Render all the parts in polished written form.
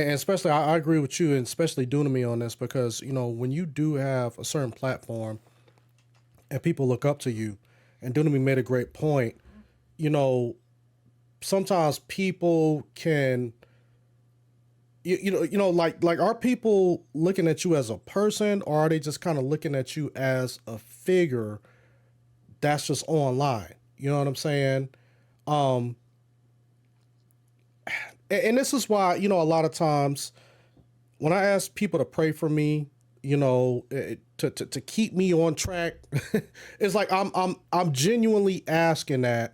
and especially I agree with you, and especially doing me on this because when you do have a certain platform and people look up to you, and Dunami made a great point. You know, sometimes people can, like are people looking at you as a person, or are they just kind of looking at you as a figure that's just online? You know what I'm saying? Um, and this is why a lot of times when I ask people to pray for me, to keep me on track, it's like I'm genuinely asking that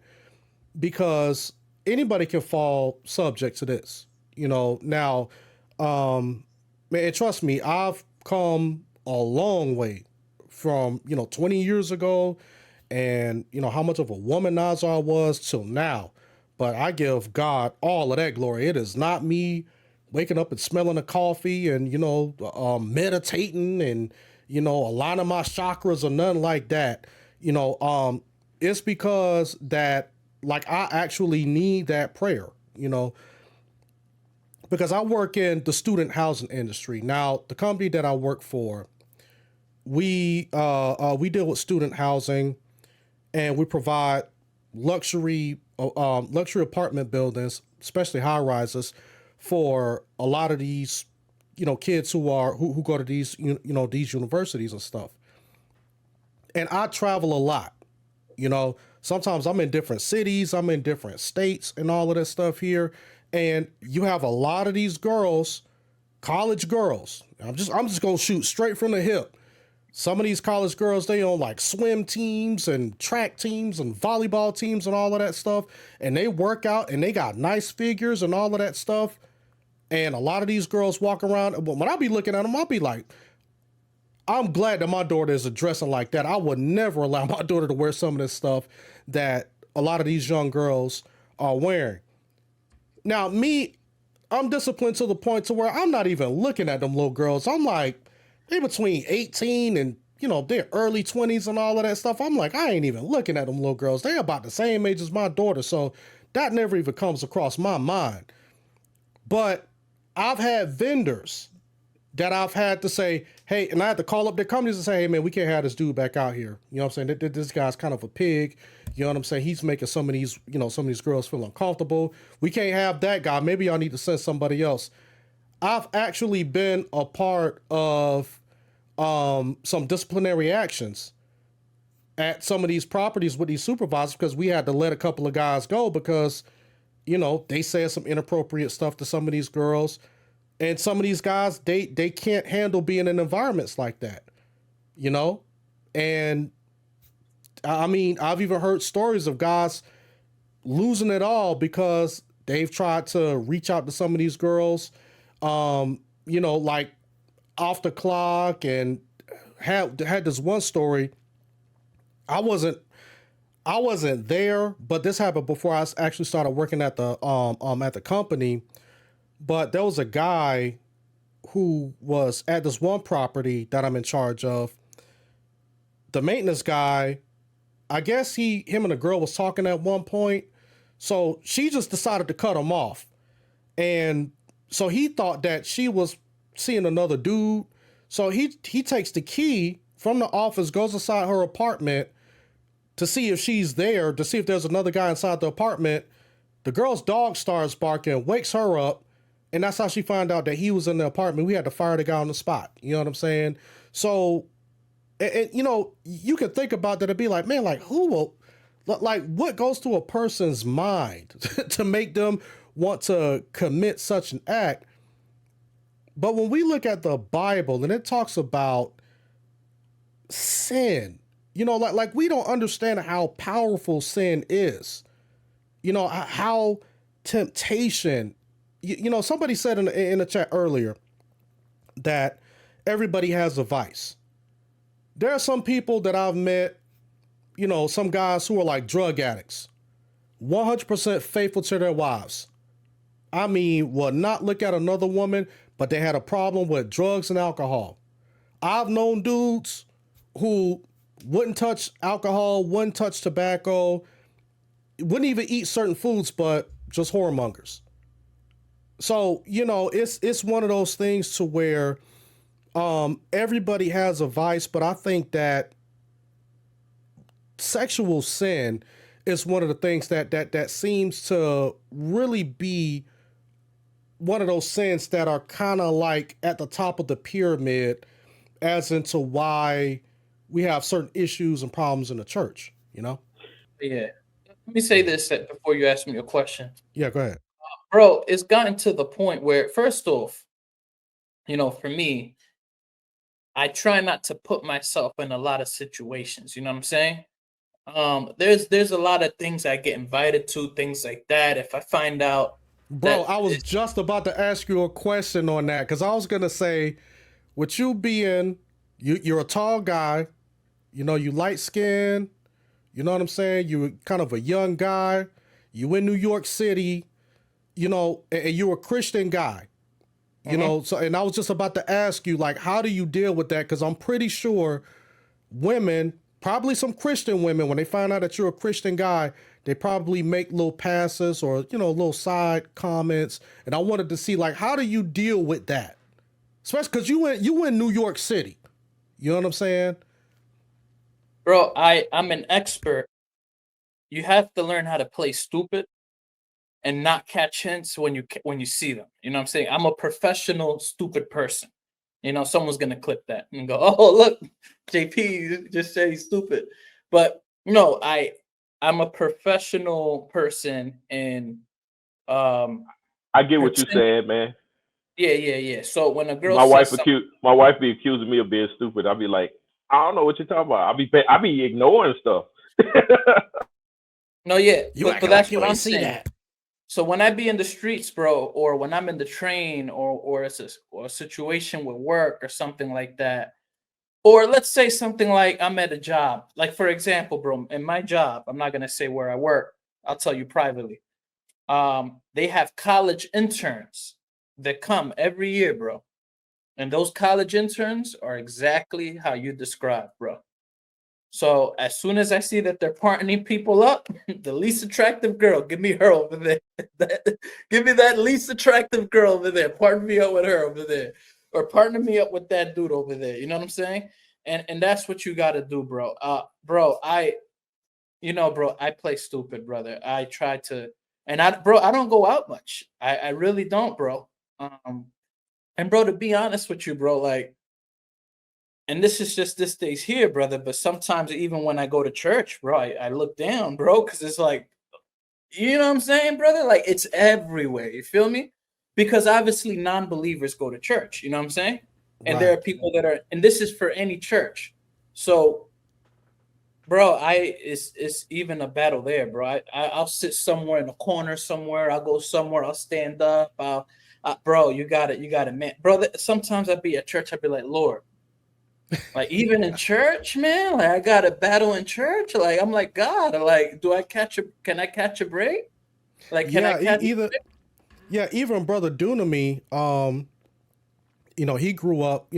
because anybody can fall subject to this. Now, man, trust me, I've come a long way from 20 years ago, and how much of a womanizer I was till now. But I give God all of that glory. It is not me waking up and smelling the coffee and meditating and aligning my chakras or nothing like that. It's because that like I actually need that prayer. Because I work in the student housing industry. Now, the company that I work for, we deal with student housing, and we provide luxury apartment buildings, especially high rises, for a lot of these kids who go to these these universities and stuff. And I travel a lot. Sometimes I'm in different cities, I'm in different states, and all of that stuff here. And you have a lot of these girls, college girls. I'm just gonna shoot straight from the hip. Some of these college girls, they own like swim teams and track teams and volleyball teams and all of that stuff. And they work out and they got nice figures and all of that stuff. And a lot of these girls walk around. When I be looking at them, I'll be like, I'm glad that my daughter is dressing like that. I would never allow my daughter to wear some of this stuff that a lot of these young girls are wearing. Now, me, I'm disciplined to the point to where I'm not even looking at them little girls. I'm like, they between 18 and, their early 20s and all of that stuff. I'm like, I ain't even looking at them little girls. They're about the same age as my daughter. So that never even comes across my mind. But I've had vendors that I've had to say, hey, and I had to call up their companies and say, hey, man, we can't have this dude back out here. You know what I'm saying? This guy's kind of a pig. You know what I'm saying? He's making some of these, some of these girls feel uncomfortable. We can't have that guy. Maybe y'all need to send somebody else. I've actually been a part of some disciplinary actions at some of these properties with these supervisors because we had to let a couple of guys go because, they said some inappropriate stuff to some of these girls. And some of these guys, they can't handle being in environments like that, And I mean, I've even heard stories of guys losing it all because they've tried to reach out to some of these girls, like off the clock, and had this one story. I wasn't there, but this happened before I actually started working at the company. But there was a guy who was at this one property that I'm in charge of. The maintenance guy, I guess him and the girl was talking at one point. So she just decided to cut him off. And so he thought that she was seeing another dude. So he takes the key from the office, goes inside her apartment to see if she's there, to see if there's another guy inside the apartment. The girl's dog starts barking, wakes her up. And that's how she found out that he was in the apartment. We had to fire the guy on the spot. You know what I'm saying? So, you can think about that and be like, man, like what goes through a person's mind to make them want to commit such an act? But when we look at the Bible and it talks about sin, like we don't understand how powerful sin is. How temptation. Somebody said in the chat earlier that everybody has a vice. There are some people that I've met, some guys who are like drug addicts, 100% faithful to their wives. I mean, will not look at another woman, but they had a problem with drugs and alcohol. I've known dudes who wouldn't touch alcohol, wouldn't touch tobacco, wouldn't even eat certain foods, but just whoremongers. So, it's one of those things to where everybody has a vice, but I think that sexual sin is one of the things that seems to really be one of those sins that are kind of like at the top of the pyramid as into why we have certain issues and problems in the church, you know? Yeah. Let me say Yeah. this before you ask me a question. Yeah, go ahead. Bro, it's gotten to the point where, first off, for me, I try not to put myself in a lot of situations. You know what I'm saying? There's a lot of things I get invited to, things like that. If I find out Bro, that I was it's just about to ask you a question on that because I was going to say, with you being, you're a tall guy, you light skinned, you know what I'm saying? You're kind of a young guy, you in New York City, and you're a Christian guy. Mhm. So and I was just about to ask you, like, how do you deal with that? Because I'm pretty sure women, probably some Christian women, when they find out that you're a Christian guy, they probably make little passes or little side comments. And I wanted to see, like, how do you deal with that? Especially because you in New York City. You know what I'm saying? bro, I'm an expert. You have to learn how to play stupid and not catch hints when when you see them. You know what I'm saying? I'm a professional stupid person. Someone's gonna clip that and go, "Oh, look, JP just said he's stupid." But no, I'm a professional person and I get what you pretend. said, man. Yeah, yeah, yeah. So when a girl My wife says something, accused my wife be accusing me of being stupid. I'll be like, I don't know what you're talking about. I be ignoring stuff. no, yeah, You but acting like that's you what ain't I'm see saying. that. So when I be in the streets, bro, or when I'm in the train, or it's or a situation with work or something like that, or let's say something like I'm at a job. Like for example, bro, in my job, I'm not gonna say where I work. I'll tell you privately. They have college interns that come every year, bro. And those college interns are exactly how you described, bro. So as soon as I see that they're partnering people up, the least attractive girl, give me her over there. Give me that least attractive girl over there. Partner me up with her over there, or partner me up with that dude over there. You know what I'm saying? And that's what you got to do, bro. Bro, bro, I play stupid, brother. I try to, and I don't go out much. I really don't, bro. Um, and bro, to be honest with you, bro, like, and this is just this days here, brother. But sometimes even when I go to church, bro, I look down, bro, because it's like, you know what I'm saying, brother? Like it's everywhere. You feel me? Because obviously non-believers go to church. You know what I'm saying? And there Right. are people that are, and this is for any church. So, bro, it's even a battle there, bro. I'll sit somewhere in a corner somewhere. I'll go somewhere. I'll stand up. Bro, you got it, man, bro. Sometimes I'd be at church. I'd be like, Lord. Like even in church, man, like I got a battle in church. Like I'm like, God, like, do I catch a? Can I catch a break? Like, can I Yeah, catch? either yeah, even brother Dunami, he grew up,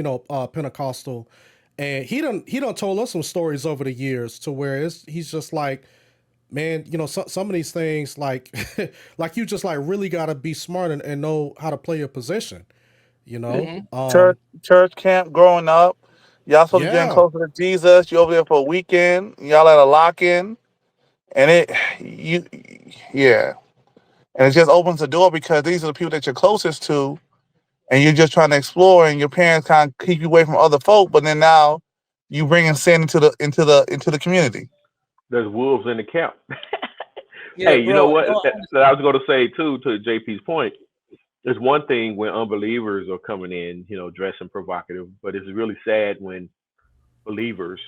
Pentecostal, and he done told us some stories over the years to where he's just like, man, some of these things like like you just like really got to be smart and know how to play your position, you know. Mm-hmm. church camp growing up. Y'all supposed to be getting Yeah, closer to Jesus. You over there for a weekend. Y'all at a lock in, and you, yeah, and it just opens the door because these are the people that you're closest to, and you're just trying to explore, and your parents kind of keep you away from other folk, but then now you bringing sin into the community. There's wolves in the camp. Yeah, Hey, you know bro. what? No, That I was going to say too to JP's point. It's one thing when unbelievers are coming in, dressing provocative, but it's really sad when believers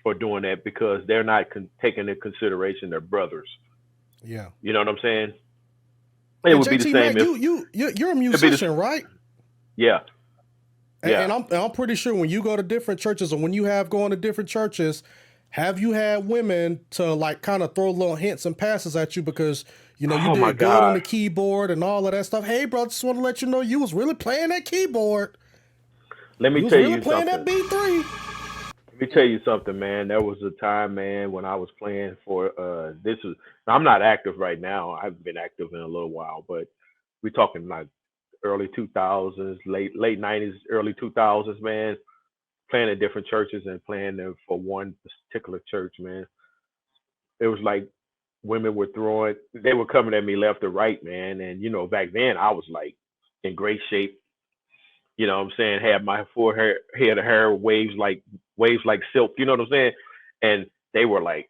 are doing that because they're not taking into consideration their brothers. yeah. You know what I'm saying? It And would be the JT same Mac, if you're a it'd be the musician, right? yeah, And, yeah. and I'm pretty sure when you go to different churches or when you have gone to different churches, have you had women to like kind of throw little hints and passes at you because you Oh my did good on gosh. the keyboard and all of that stuff? Hey, bro, just want to let you know you was really playing that keyboard. Let me You was tell really you playing that something. B3. Let me tell you something, man. There was a time, man, when I was playing for this is I'm not active right now. I haven't been active in a little while, but we're talking like early 2000s, late 90s, early 2000s, man, playing at different churches and playing there for one particular church, man. It was like women were throwing, they were coming at me left or right, man. And back then I was like in great shape. You know what I'm saying? Had my forehead head of hair waves like silk. You know what I'm saying? And they were like,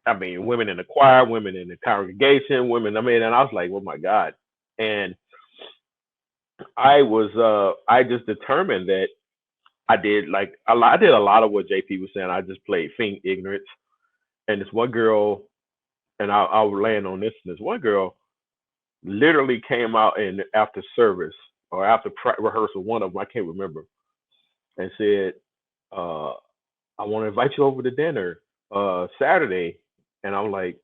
I mean, women in the choir, women in the congregation, women. I mean, and I was like, oh my God. And I just determined that I did like I did a lot of what JP was saying. I just played feign ignorance. And this one girl, and I'll land on this. This one girl literally came out and after service or after rehearsal, one of them, I can't remember, and said, uh, I want to invite you over to dinner Saturday. And I'm like,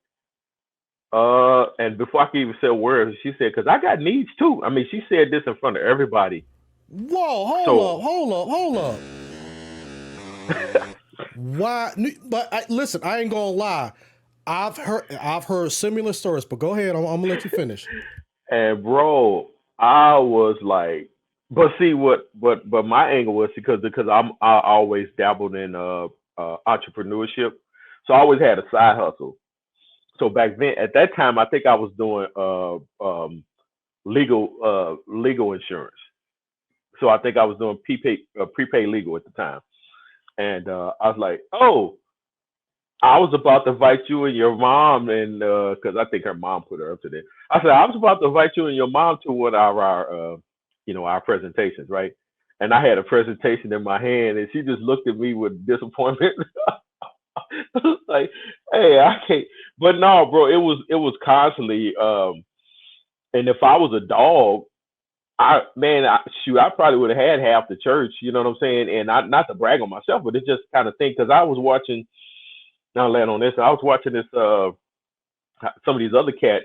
and before I could even say a word, she said, because I got needs too. I mean, she said this in front of everybody. Whoa, So hold up. Why? But listen, I ain't gonna lie. I've heard similar stories, but go ahead. I'm gonna let you finish. And bro, I was like, but see but my angle was because I always dabbled in entrepreneurship, so I always had a side hustle. So back then, at that time, I think I was doing legal insurance. So I think I was doing prepaid legal at the time, and I was like, oh, I was about to invite you and your mom, and because I think her mom put her up to this. I said I was about to invite you and your mom to one of our presentations, right? And I had a presentation in my hand, and she just looked at me with disappointment. I was like, hey, I can't. But no, bro, it was constantly. And if I was a dog, I probably would have had half the church. You know what I'm saying? And not to brag on myself, but it's just kind of thing because I was watching. Now land on this. I was watching this some of these other cats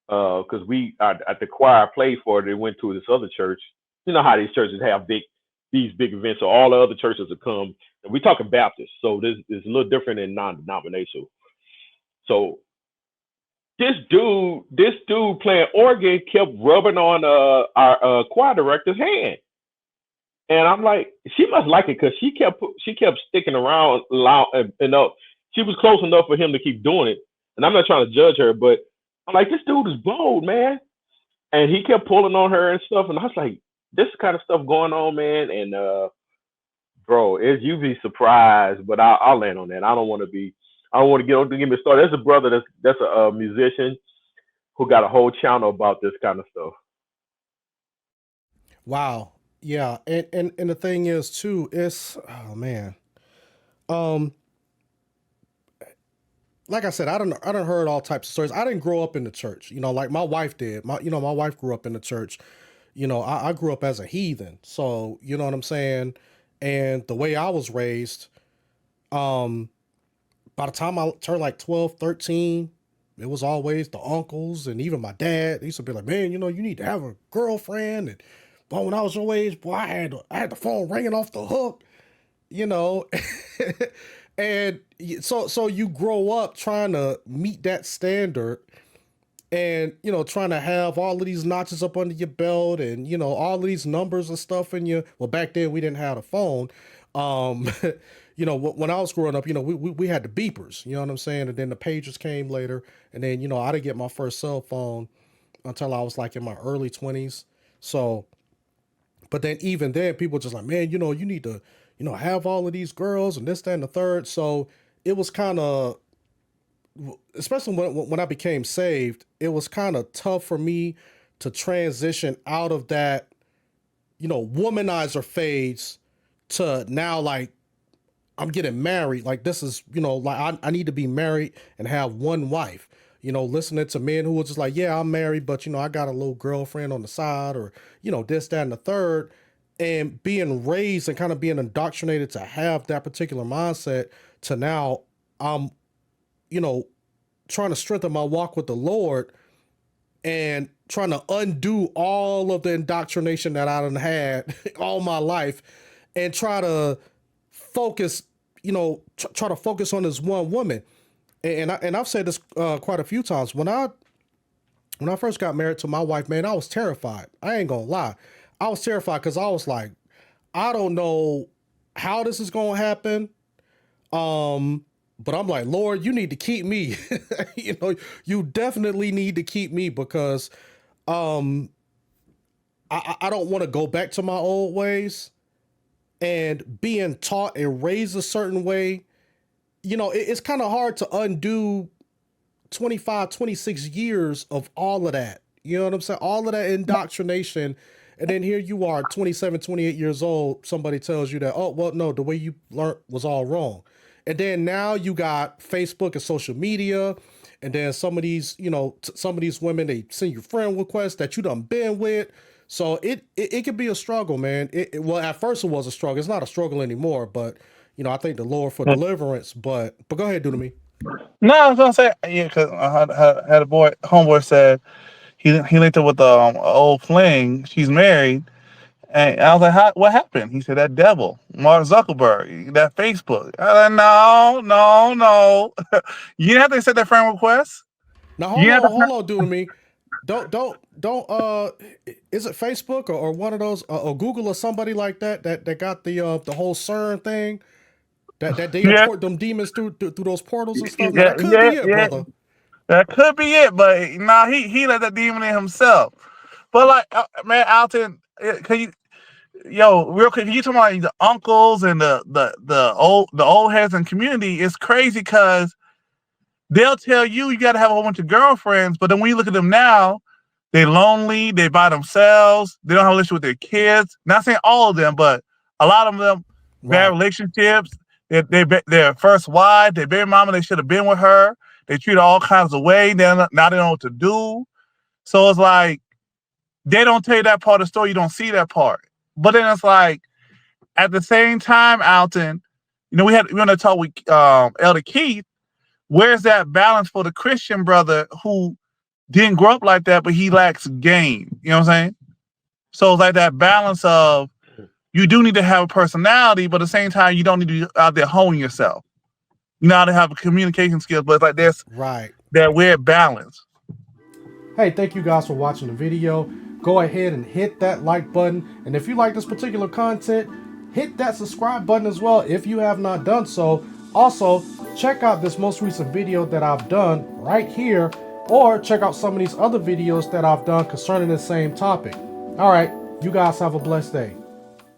because we at the choir I played for. They went to this other church. You know how these churches have these big events, so all the other churches will come. And we talking Baptist, so this is a little different than non-denominational. So this dude playing organ kept rubbing on our choir director's hand. And I'm like, she must like it because she kept sticking around loud enough. She was close enough for him to keep doing it. And I'm not trying to judge her, but I'm like, this dude is bold, man. And he kept pulling on her and stuff. And I was like, this kind of stuff going on, man. And bro, you'd be surprised, but I'll land on that. I don't want to get me started. There's a brother that's a musician who got a whole channel about this kind of stuff. Wow. Yeah. And the thing is too, it's oh man. Um, like I said, I don't heard all types of stories. I didn't grow up in the church, like my wife did. My wife grew up in the church. I grew up as a heathen. So, you know what I'm saying? And the way I was raised, um, by the time I turned like 12, 13, it was always the uncles and even my dad. They used to be like, man, you need to have a girlfriend. And but when I was your age, boy, I had the phone ringing off the hook, you know. And so you grow up trying to meet that standard and trying to have all of these notches up under your belt and all of these numbers and stuff in you. Well, back then we didn't have a phone. um when I was growing up, we had the beepers, you know what I'm saying, and then the pagers came later, and then I didn't get my first cell phone until I was like in my early 20s. So but then even then people just like, man, you need to have all of these girls and this, that, and the third. So it was kind of, especially when I became saved, it was kind of tough for me to transition out of that, womanizer phase to now like I'm getting married. Like this is, like I need to be married and have one wife. Listening to men who were just like, yeah, I'm married, but I got a little girlfriend on the side, or this, that, and the third, and being raised and kind of being indoctrinated to have that particular mindset. To now, I'm, trying to strengthen my walk with the Lord and trying to undo all of the indoctrination that I done had all my life, and try to focus, try to focus on this one woman. And I've said this quite a few times. When I When I first got married to my wife, man, I was terrified. I ain't gonna lie. I was terrified because I was like, I don't know how this is gonna happen. But I'm like, Lord, you need to keep me. You know, you definitely need to keep me because um I don't want to go back to my old ways and being taught and raised a certain way. You know, it's kind of hard to undo 25, 26 years of all of that. You know what I'm saying? All of that indoctrination. And then here you are, 27, 28 years old. Somebody tells you that, oh, well, no, the way you learned was all wrong. And then now you got Facebook and social media. And then some of these, you know, some of these women, they send you friend requests that you done been with. So it can be a struggle, man. Well, at first it was a struggle. It's not a struggle anymore, but you know, I thank the Lord for deliverance. But go ahead, do to me. No, I was gonna say, yeah, because I had a homeboy said he linked up with old fling. She's married, and I was like, what happened? He said that devil, Mark Zuckerberg, that Facebook. I was like, no. You didn't have to set that friend request. Now You didn't have to. hold on, do to me. Don't is it Facebook or one of those or Google or somebody like that got the whole CERN thing that they Yeah, import them demons through those portals and stuff. Now that could be it, brother. That could be it, but nah, he let that demon in himself. But like, man, Alton, can you, yo, real quick, can you talk about the uncles and the old heads in community? It's crazy because they'll tell you got to have a whole bunch of girlfriends, but then when you look at them now, they lonely, they by themselves, they don't have a relationship with their kids. Not saying all of them, but a lot of them bad Right. relationships. Their first wife, their baby mama, they should have been with her. They treat her all kinds of way. Now they don't know what to do. So it's like they don't tell you that part of the story. You don't see that part. But then it's like at the same time, Alton, you know, we want to talk with Elder Keith. Where's that balance for the Christian brother who didn't grow up like that, but he lacks game? You know what I'm saying? So it's like that balance of you do need to have a personality, but at the same time, you don't need to be out there honing yourself. You know how to have communication skills, but it's like there's Right. that weird balance. Hey, thank you guys for watching the video. Go ahead and hit that like button. And if you like this particular content, hit that subscribe button as well if you have not done so. Also, check out this most recent video that I've done right here, or check out some of these other videos that I've done concerning the same topic. All right, you guys have a blessed day.